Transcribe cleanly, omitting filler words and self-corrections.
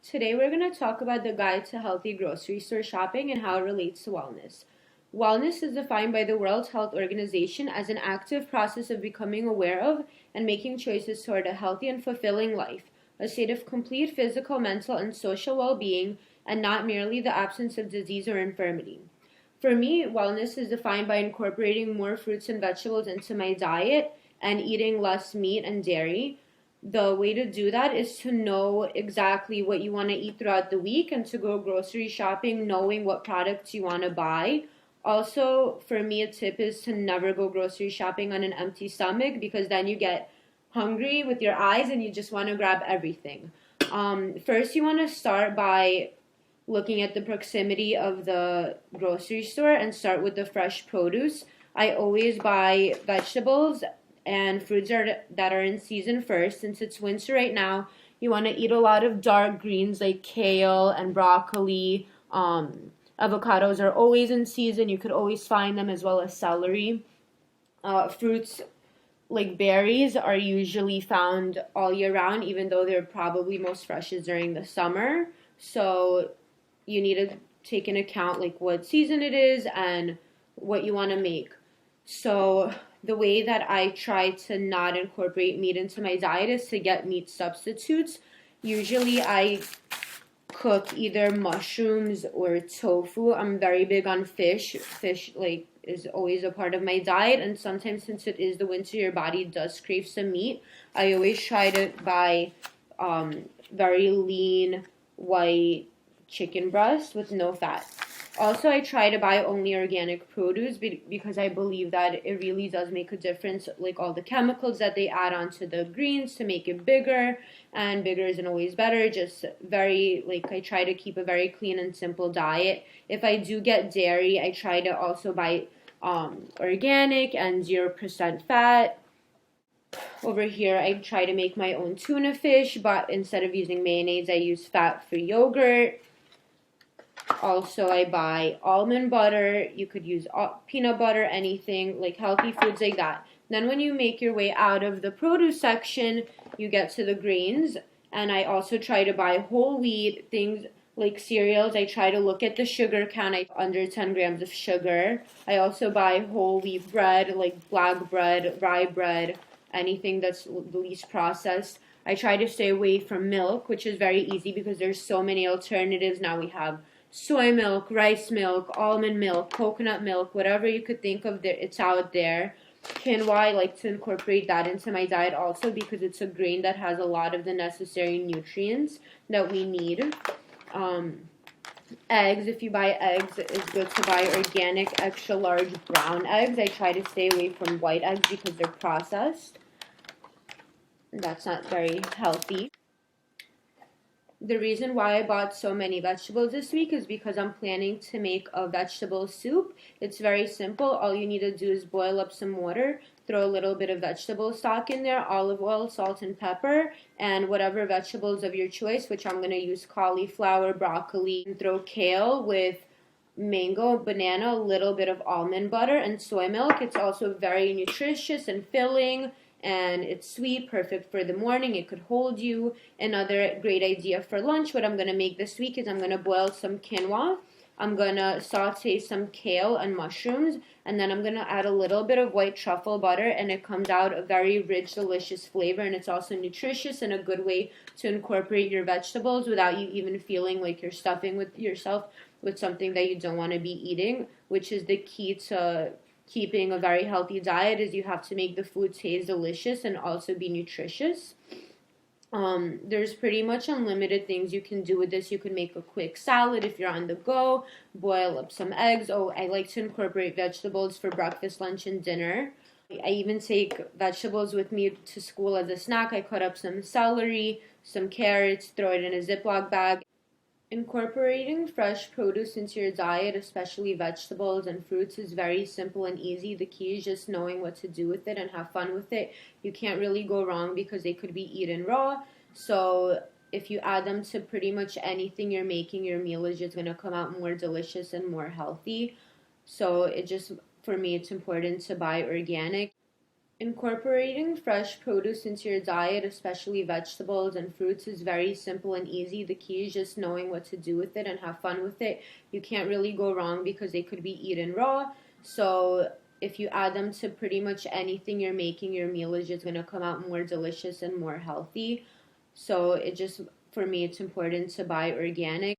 Today we're going to talk about the guide to healthy grocery store shopping and how it relates to wellness. Wellness is defined by the World Health Organization as an active process of becoming aware of and making choices toward a healthy and fulfilling life, a state of complete physical, mental, and social well-being, and not merely the absence of disease or infirmity. For me, wellness is defined by incorporating more fruits and vegetables into my diet and eating less meat and dairy. The way to do that is to know exactly what you want to eat throughout the week and to go grocery shopping knowing what products you want to buy. Also, for me, a tip is to never go grocery shopping on an empty stomach because then you get hungry with your eyes and you just want to grab everything. First, you want to start by looking at the proximity of the grocery store and start with the fresh produce. I always buy vegetables and fruits that are in season first. Since it's winter right now, you want to eat a lot of dark greens like kale and broccoli. Avocados are always in season. You could always find them, as well as celery. Fruits like berries are usually found all year round, even though they're probably most freshest during the summer. So you need to take into account like what season it is and what you want to make. So the way that I try to not incorporate meat into my diet is to get meat substitutes. Usually I cook either mushrooms or tofu. I'm very big on fish. Fish like is always a part of my diet, and sometimes since it is the winter, your body does crave some meat. I always try to buy very lean white chicken breast with no fat. Also, I try to buy only organic produce because I believe that it really does make a difference, like all the chemicals that they add onto the greens to make it bigger, and bigger isn't always better. Just I try to keep a very clean and simple diet. If I do get dairy, I try to also buy organic and 0% fat. Over here, I try to make my own tuna fish, but instead of using mayonnaise, I use fat-free yogurt. Also, I buy almond butter. You could use peanut butter, anything, like healthy foods like that. Then when you make your way out of the produce section, you get to the grains. And I also try to buy whole wheat, things like cereals. I try to look at the sugar count, under 10 grams of sugar. I also buy whole wheat bread, like black bread, rye bread, anything that's the least processed. I try to stay away from milk, which is very easy because there's so many alternatives. Now we have soy milk, rice milk, almond milk, coconut milk, whatever you could think of, it's out there. Quinoa, I like to incorporate that into my diet also because it's a grain that has a lot of the necessary nutrients that we need. Eggs, if you buy eggs, it's good to buy organic, extra large brown eggs. I try to stay away from white eggs because they're processed. That's not very healthy. The reason why I bought so many vegetables this week is because I'm planning to make a vegetable soup. It's very simple. All you need to do is boil up some water, throw a little bit of vegetable stock in there, olive oil, salt, and pepper, and whatever vegetables of your choice, which I'm going to use cauliflower, broccoli, and throw kale with mango, banana, a little bit of almond butter, and soy milk. It's also very nutritious and filling, and it's sweet, perfect for the morning. It could hold you. Another great idea for lunch, what I'm going to make this week is I'm going to boil some quinoa. I'm going to saute some kale and mushrooms, and then I'm going to add a little bit of white truffle butter, and it comes out a very rich, delicious flavor, and it's also nutritious and a good way to incorporate your vegetables without you even feeling like you're stuffing with yourself with something that you don't want to be eating, which is the key to keeping a very healthy diet. Is you have to make the food taste delicious and also be nutritious. There's pretty much unlimited things you can do with this. You can make a quick salad if you're on the go, boil up some eggs. Oh, I like to incorporate vegetables for breakfast, lunch, and dinner. I even take vegetables with me to school as a snack. I cut up some celery, some carrots, throw it in a Ziploc bag. Incorporating fresh produce into your diet, especially vegetables and fruits, is very simple and easy. The key is just knowing what to do with it and have fun with it. You can't really go wrong because they could be eaten raw. So if you add them to pretty much anything you're making, your meal is just going to come out more delicious and more healthy. So for me, it's important to buy organic. Incorporating fresh produce into your diet, especially vegetables and fruits, is very simple and easy. The key is just knowing what to do with it and have fun with it. You can't really go wrong because they could be eaten raw. So if you add them to pretty much anything you're making, your meal is just going to come out more delicious and more healthy. So it just, for me, it's important to buy organic.